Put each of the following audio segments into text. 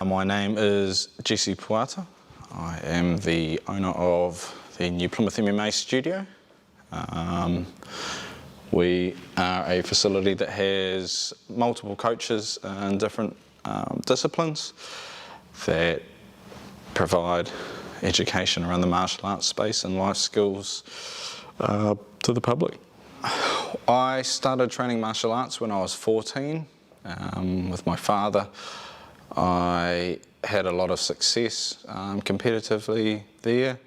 My name is Jesse Puata. I am the owner of the New Plymouth MMA studio. We are a facility that has multiple coaches in different disciplines that provide education around the martial arts space and life skills to the public. I started training martial arts when I was 14 with my father. I had a lot of success competitively there.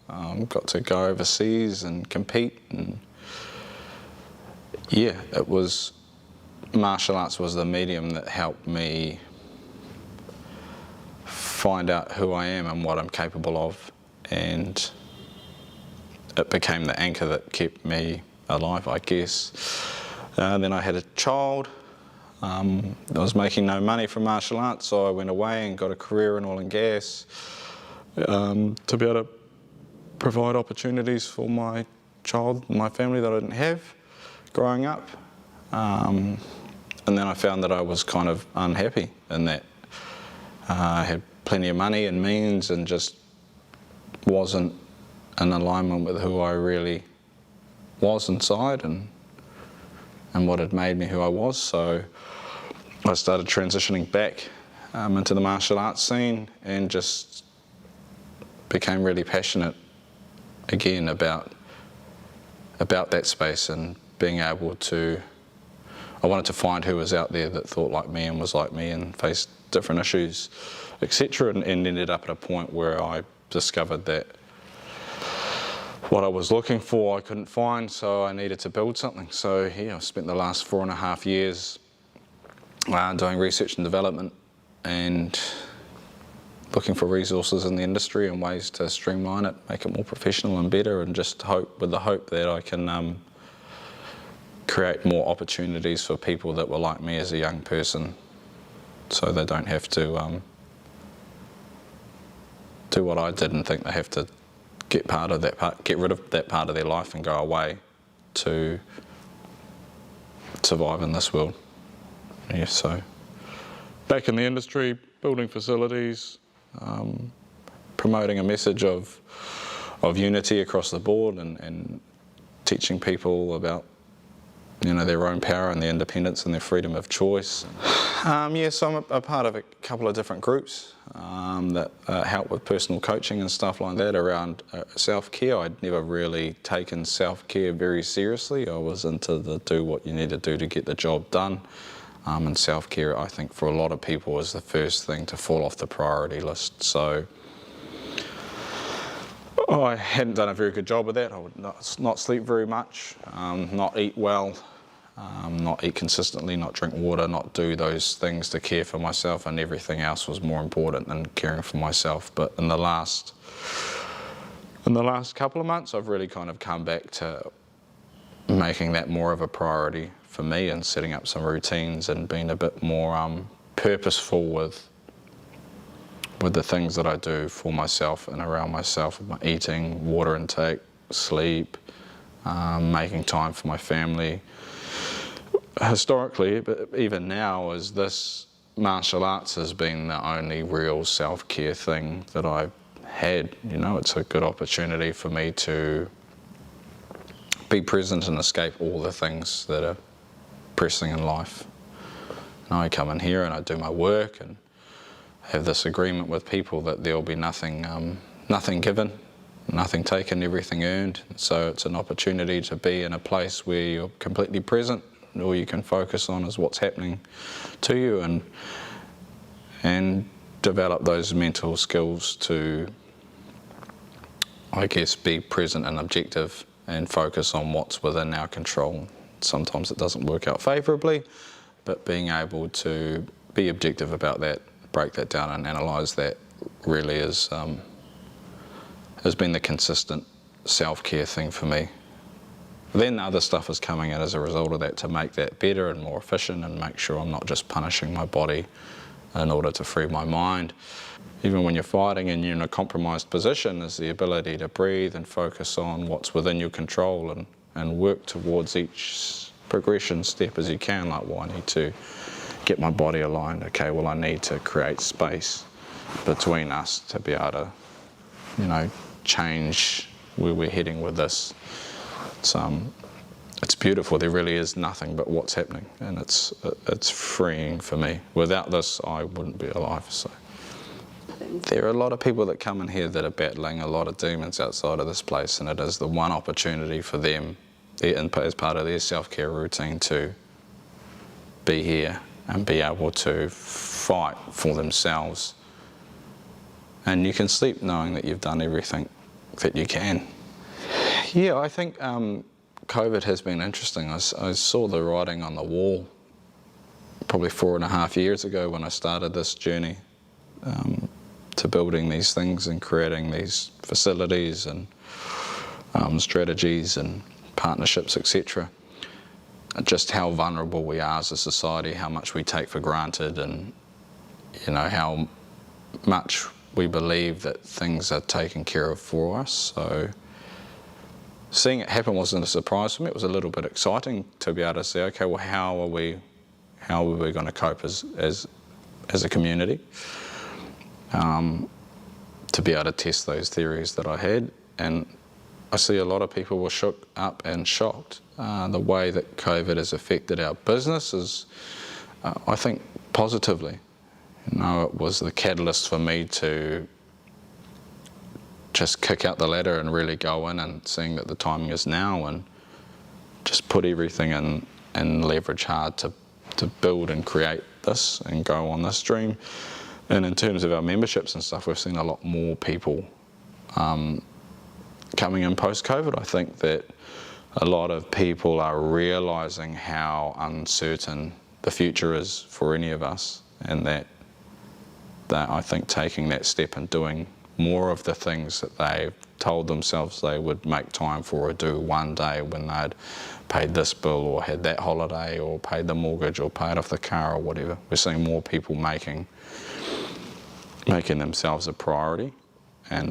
Got to go overseas and compete, and yeah, martial arts was the medium that helped me find out who I am and what I'm capable of, and it became the anchor that kept me alive, I guess. Then I had a child. I was making no money from martial arts, so I went away and got a career in oil and gas to be able to provide opportunities for my child and my family that I didn't have growing up. And then I found that I was kind of unhappy in that I had plenty of money and means and just wasn't in alignment with who I really was inside and what had made me who I was. So I started transitioning back into the martial arts scene and just became really passionate again about that space and being able to, I wanted to find who was out there that thought like me and was like me and faced different issues, etc., and ended up at a point where I discovered that what I was looking for I couldn't find, so I needed to build something. So yeah, I spent the last 4.5 years doing research and development and looking for resources in the industry and ways to streamline it, make it more professional and better, and just with the hope that I can create more opportunities for people that were like me as a young person, so they don't have to do what I did and think they have to get rid of that part of their life and go away to survive in this world. Yeah, so back in the industry, building facilities, promoting a message of unity across the board, and teaching people about their own power and their independence and their freedom of choice. Yeah, so I'm a part of a couple of different groups that help with personal coaching and stuff like that around self-care. I'd never really taken self-care very seriously. I was into the do what you need to do to get the job done. And self-care, I think, for a lot of people is the first thing to fall off the priority list. So I hadn't done a very good job of that. I would not sleep very much, not eat well, not eat consistently, not drink water, not do those things to care for myself, and everything else was more important than caring for myself. But in the last couple of months, I've really kind of come back to making that more of a priority for me and setting up some routines and being a bit more purposeful with the things that I do for myself and around myself, with my eating, water intake, sleep, making time for my family. Historically, but even now, as this martial arts has been the only real self-care thing that I've had. It's a good opportunity for me to be present and escape all the things that are pressing in life. And I come in here and I do my work and have this agreement with people that there'll be nothing given, nothing taken, everything earned. So it's an opportunity to be in a place where you're completely present. All you can focus on is what's happening to you, and develop those mental skills to, I guess, be present and objective and focus on what's within our control. Sometimes it doesn't work out favourably, but being able to be objective about that, break that down and analyse that really has been the consistent self-care thing for me. Then other stuff is coming in as a result of that to make that better and more efficient and make sure I'm not just punishing my body in order to free my mind. Even when you're fighting and you're in a compromised position, is the ability to breathe and focus on what's within your control and work towards each progression step as you can, like, well, I need to get my body aligned. Okay, well, I need to create space between us to be able to, you know, change where we're heading with this. It's beautiful. There really is nothing but what's happening, and it's freeing for me. Without this, I wouldn't be alive. So there are a lot of people that come in here that are battling a lot of demons outside of this place, and it is the one opportunity for them, as part of their self-care routine, to be here and be able to fight for themselves. And you can sleep knowing that you've done everything that you can. Yeah, I think COVID has been interesting. I saw the writing on the wall probably 4.5 years ago when I started this journey to building these things and creating these facilities and strategies and partnerships, etc. Just how vulnerable we are as a society, how much we take for granted, and you know how much we believe that things are taken care of for us. So seeing it happen wasn't a surprise for me. It was a little bit exciting to be able to say, okay, well, how are we going to cope as a community? To be able to test those theories that I had. And I see a lot of people were shook up and shocked. The way that COVID has affected our business is, I think, positively. You know, it was the catalyst for me to just kick out the ladder and really go in, and seeing that the timing is now, and just put everything in and leverage hard to build and create this and go on this dream. And in terms of our memberships and stuff, we've seen a lot more people coming in post-COVID. I think that a lot of people are realising how uncertain the future is for any of us, and that I think taking that step and doing more of the things that they told themselves they would make time for or do one day when they'd paid this bill or had that holiday or paid the mortgage or paid off the car or whatever. We're seeing more people making themselves a priority, and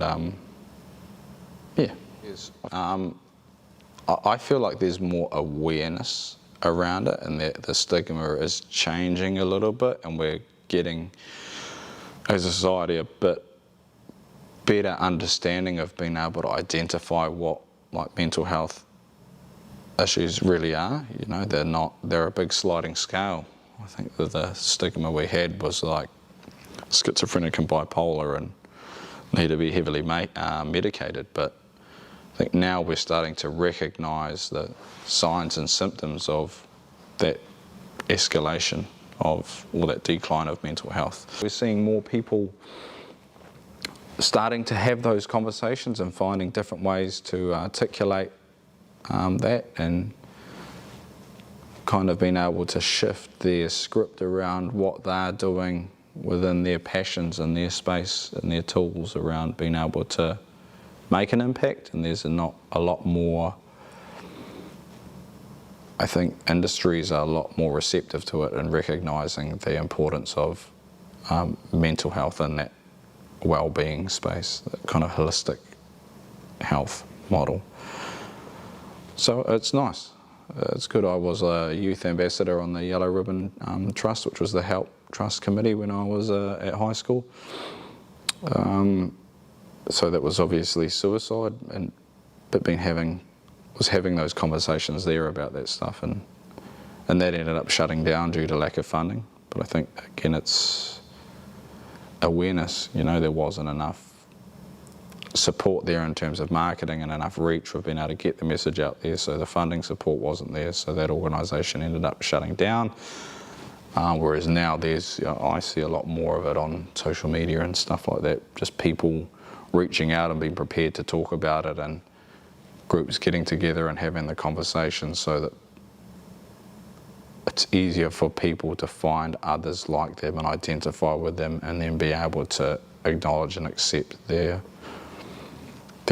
yeah. I feel like there's more awareness around it, and the stigma is changing a little bit, and we're getting, as a society, a bit better understanding of being able to identify what mental health issues really are. You know, they're a big sliding scale. I think that the stigma we had was like schizophrenic and bipolar and need to be heavily medicated, but I think now we're starting to recognise the signs and symptoms of that escalation of, or that decline of mental health. We're seeing more people starting to have those conversations and finding different ways to articulate that, and kind of being able to shift their script around what they're doing within their passions and their space and their tools around being able to make an impact. And there's not a lot more, I think industries are a lot more receptive to it and recognising the importance of mental health in that well-being space, that kind of holistic health model. So it's nice. It's good. I was a youth ambassador on the Yellow Ribbon Trust, which was the Help Trust Committee when I was at high school. So that was obviously suicide, but was having those conversations there about that stuff, and that ended up shutting down due to lack of funding. But I think again it's awareness. You know, there wasn't enough support there in terms of marketing and enough reach for being able to get the message out there, so the funding support wasn't there, so that organisation ended up shutting down. Whereas now I see a lot more of it on social media and stuff like that, just people reaching out and being prepared to talk about it, and groups getting together and having the conversations, so that it's easier for people to find others like them and identify with them, and then be able to acknowledge and accept their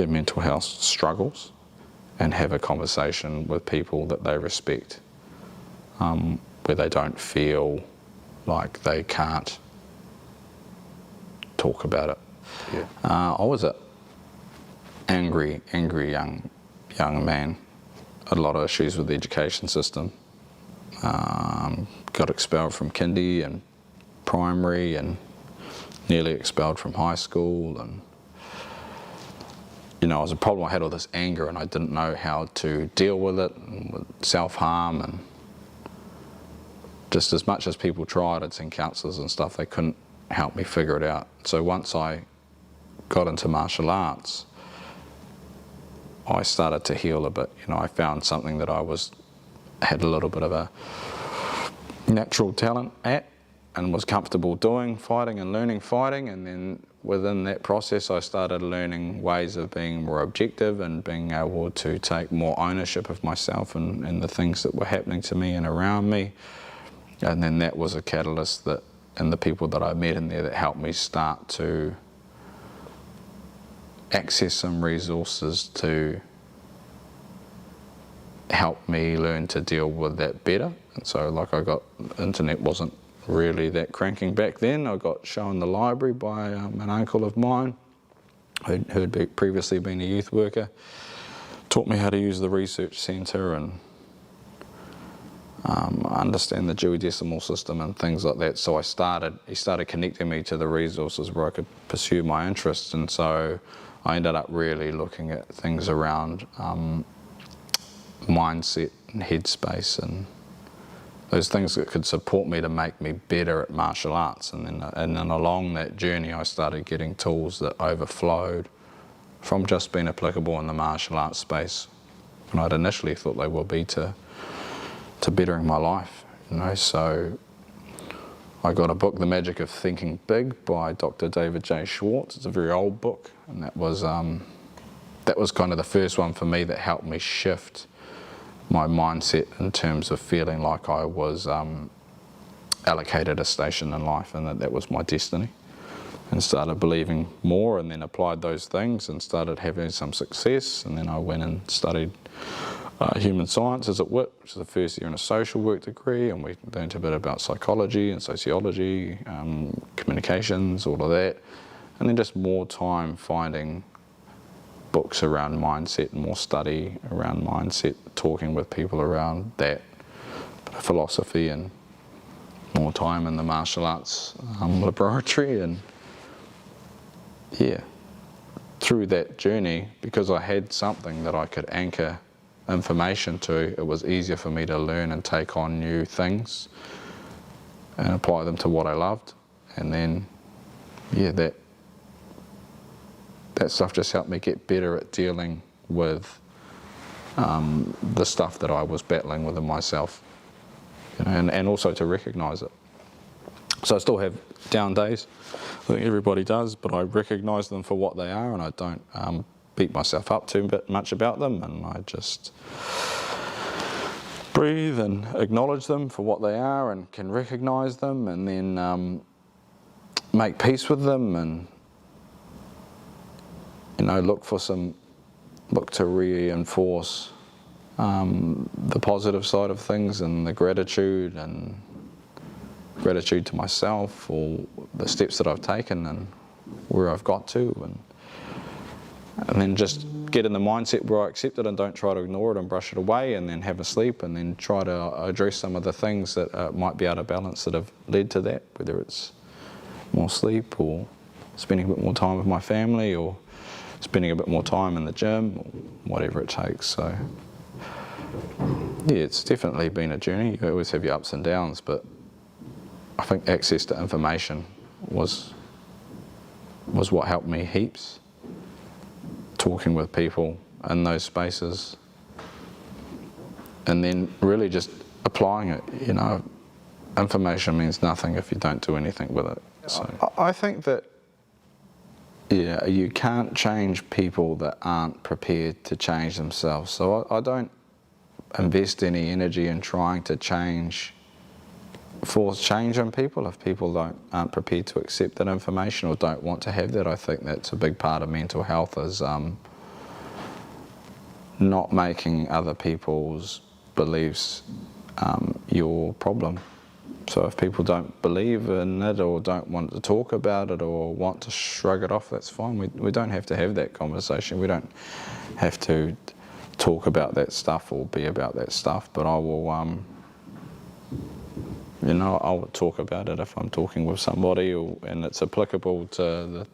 mental health struggles and have a conversation with people that they respect, where they don't feel like they can't talk about it. Yeah. I was an angry young man. Had a lot of issues with the education system. got expelled from kindy and primary and nearly expelled from high school, and it was a problem. I had all this anger and I didn't know how to deal with it, and with self-harm, and just as much as people tried, I'd seen counsellors and stuff, they couldn't help me figure it out. So once I got into martial arts, I started to heal a bit. I found something that I had a little bit of a natural talent at and was comfortable doing, fighting and learning fighting, and then within that process I started learning ways of being more objective and being able to take more ownership of myself and the things that were happening to me and around me. And then that was a catalyst and the people that I met in there that helped me start to access some resources to help me learn to deal with that better. And so internet wasn't really that cranking back then. I got shown the library by an uncle of mine who'd previously been a youth worker, taught me how to use the research centre and understand the Dewey Decimal System and things like that. So he started connecting me to the resources where I could pursue my interests, and so I ended up really looking at things around mindset and headspace and those things that could support me to make me better at martial arts. And then along that journey I started getting tools that overflowed from just being applicable in the martial arts space when I'd initially thought they would be to bettering my life. So I got a book, The Magic of Thinking Big, by Dr. David J. Schwartz. It's a very old book, and that was kind of the first one for me that helped me shift my mindset in terms of feeling like I was allocated a station in life and that was my destiny, and started believing more, and then applied those things and started having some success. And then I went and studied human sciences at WIT, which is the first year in a social work degree, and we learned a bit about psychology and sociology, communications, all of that, and then just more time finding books around mindset and more study around mindset, talking with people around that philosophy, and more time in the martial arts laboratory. And yeah, through that journey, because I had something that I could anchor information to, it was easier for me to learn and take on new things and apply them to what I loved. And then that stuff just helped me get better at dealing with the stuff that I was battling within myself, and also to recognise it. So I still have down days, I think everybody does, but I recognise them for what they are, and I don't beat myself up too much about them, and I just breathe and acknowledge them for what they are and can recognise them, and then make peace with them, and look to reinforce the positive side of things, and the gratitude to myself for the steps that I've taken and where I've got to, and then just get in the mindset where I accept it and don't try to ignore it and brush it away, and then have a sleep, and then try to address some of the things that might be out of balance that have led to that, whether it's more sleep or spending a bit more time with my family or spending a bit more time in the gym, or whatever it takes. So yeah, it's definitely been a journey. You always have your ups and downs, but I think access to information was what helped me heaps. Talking with people in those spaces, and then really just applying it. Information means nothing if you don't do anything with it. So I think that you can't change people that aren't prepared to change themselves. So I don't invest any energy in trying to force change on people if people aren't prepared to accept that information or don't want to have that. I think that's a big part of mental health, is not making other people's beliefs your problem. So if people don't believe in it or don't want to talk about it or want to shrug it off, that's fine. We don't have to have that conversation. We don't have to talk about that stuff or be about that stuff. But I will I would talk about it if I'm talking with somebody, and it's applicable to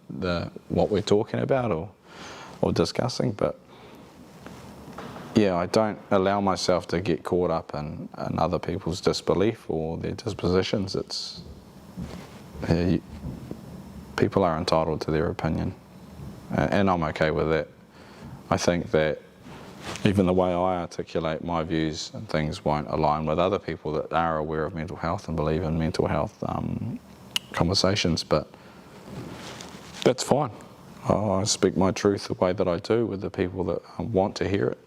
what we're talking about or discussing. But yeah, I don't allow myself to get caught up in other people's disbelief or their dispositions. People are entitled to their opinion, and I'm okay with that. I think that even the way I articulate my views and things won't align with other people that are aware of mental health and believe in mental health conversations, but that's fine. I speak my truth the way that I do with the people that want to hear it.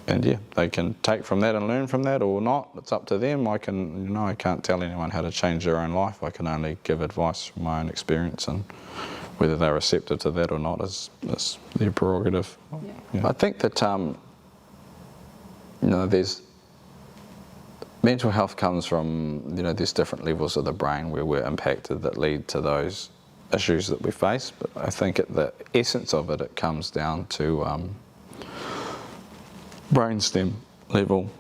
And yeah, they can take from that and learn from that or not. It's up to them. I can't tell anyone how to change their own life. I can only give advice from my own experience, and whether they're receptive to that or not is their prerogative. Yeah. I think that there's mental health comes from there's different levels of the brain where we're impacted that lead to those issues that we face. But I think at the essence of it, it comes down to brainstem level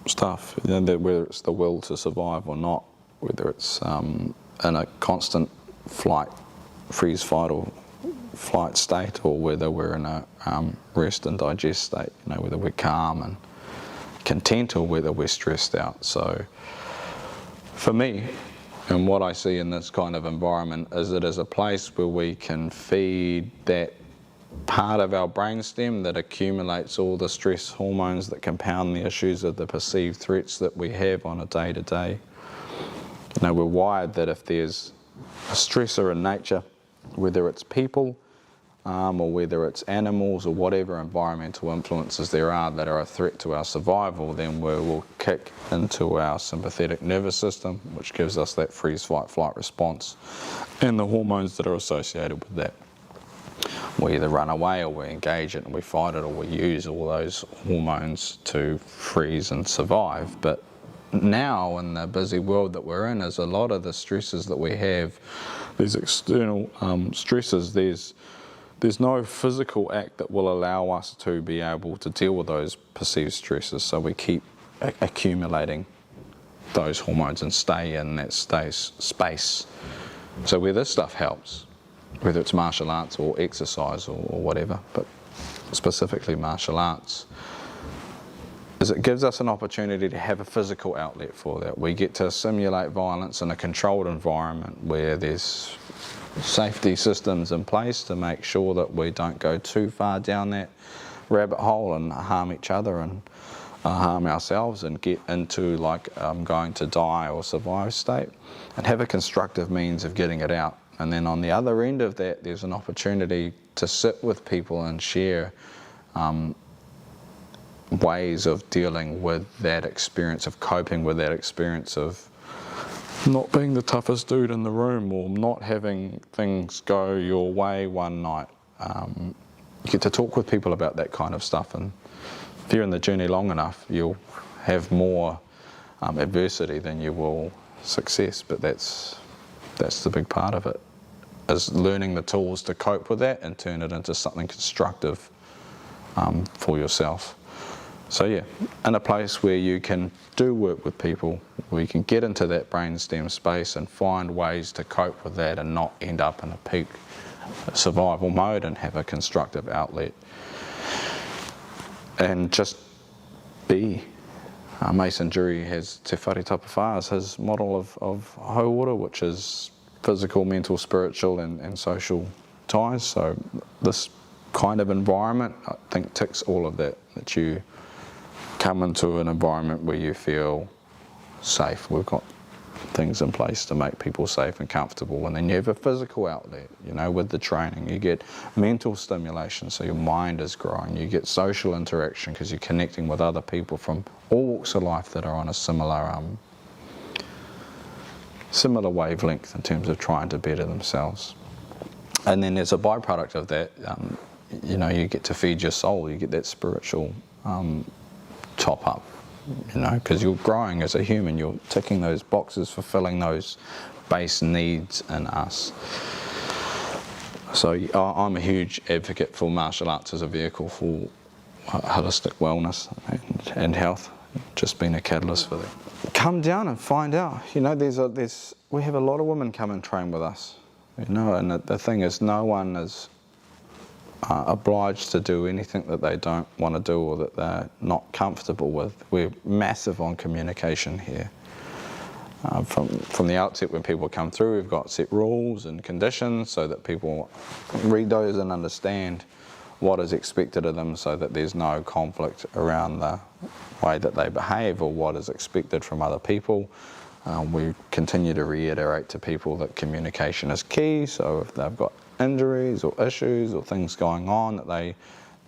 stuff. Whether it's the will to survive or not, whether it's in a constant freeze, fight or flight state, or whether we're in a rest and digest state, whether we're calm and content or whether we're stressed out. So for me, and what I see in this kind of environment is it is a place where we can feed that part of our brainstem that accumulates all the stress hormones that compound the issues of the perceived threats that we have on a day-to-day. We're wired that if there's a stressor in nature, whether it's people or whether it's animals or whatever environmental influences there are that are a threat to our survival, then we'll kick into our sympathetic nervous system, which gives us that freeze, fight, flight response and the hormones that are associated with that. We either run away or we engage it and we fight it, or we use all those hormones to freeze and survive. But now in the busy world that we're in, is a lot of the stresses that we have, these external stresses, there's no physical act that will allow us to be able to deal with those perceived stresses. So we keep accumulating those hormones and stay in that space. So where this stuff helps, whether it's martial arts or exercise or whatever, but specifically martial arts, is it gives us an opportunity to have a physical outlet for that. We get to simulate violence in a controlled environment where there's safety systems in place to make sure that we don't go too far down that rabbit hole and harm each other and harm ourselves and get into like going to die or survive state, and have a constructive means of getting it out. And then on the other end of that, there's an opportunity to sit with people and share ways of dealing with that experience, of coping with that experience of not being the toughest dude in the room or not having things go your way one night. You get to talk with people about that kind of stuff, and if you're in the journey long enough, you'll have more adversity than you will success. But that's the big part of it, is learning the tools to cope with that and turn it into something constructive for yourself. So yeah, in a place where you can do work with people, where you can get into that brainstem space and find ways to cope with that and not end up in a peak survival mode, and have a constructive outlet. And just be. Mason Jury has Te Whare Tapawha as his model of hauora, which is physical, mental, spiritual and social ties. So this kind of environment, I think, ticks all of that you come into an environment where you feel safe. We've got things in place to make people safe and comfortable, and then you have a physical outlet, with the training. You get mental stimulation, so your mind is growing. You get social interaction because you're connecting with other people from all walks of life that are on a similar wavelength in terms of trying to better themselves. And then as a byproduct of that, you get to feed your soul. You get that spiritual top up, because you're growing as a human. You're ticking those boxes, fulfilling those base needs in us. So I'm a huge advocate for martial arts as a vehicle for holistic wellness and health. just been a catalyst for that. Come down and find out. You know, we have a lot of women come and train with us. You know, and the thing is, no one is obliged to do anything that they don't want to do or that they're not comfortable with. We're massive on communication here. From the outset, when people come through, we've got set rules and conditions so that people read those and understand what is expected of them, so that there's no conflict around the way that they behave or what is expected from other people. We continue to reiterate to people that communication is key, so if they've got injuries or issues or things going on, that they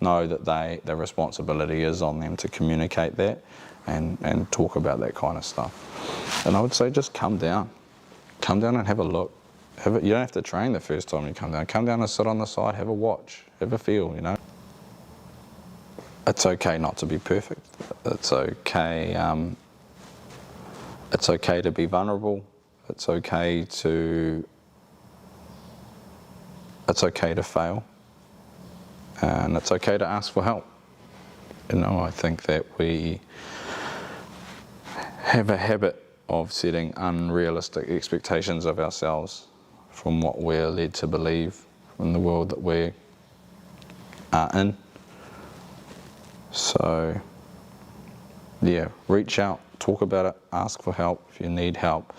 know that their responsibility is on them to communicate that and talk about that kind of stuff. And I would say just come down and have a look. You don't have to train the first time you come down. Come down and sit on the side, have a watch, have a feel, you know. It's okay not to be perfect. It's okay to be vulnerable. It's okay to fail. And it's okay to ask for help. You know, I think that we have a habit of setting unrealistic expectations of ourselves from what we're led to believe in the world that we are in. So, yeah, reach out, talk about it, ask for help if you need help.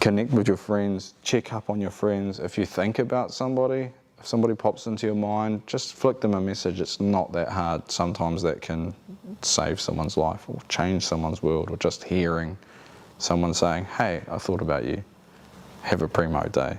Connect with your friends, check up on your friends. If you think about somebody, if somebody pops into your mind, just flick them a message. It's not that hard. Sometimes that can save someone's life or change someone's world, or just hearing someone saying, hey, I thought about you. Have a primo day.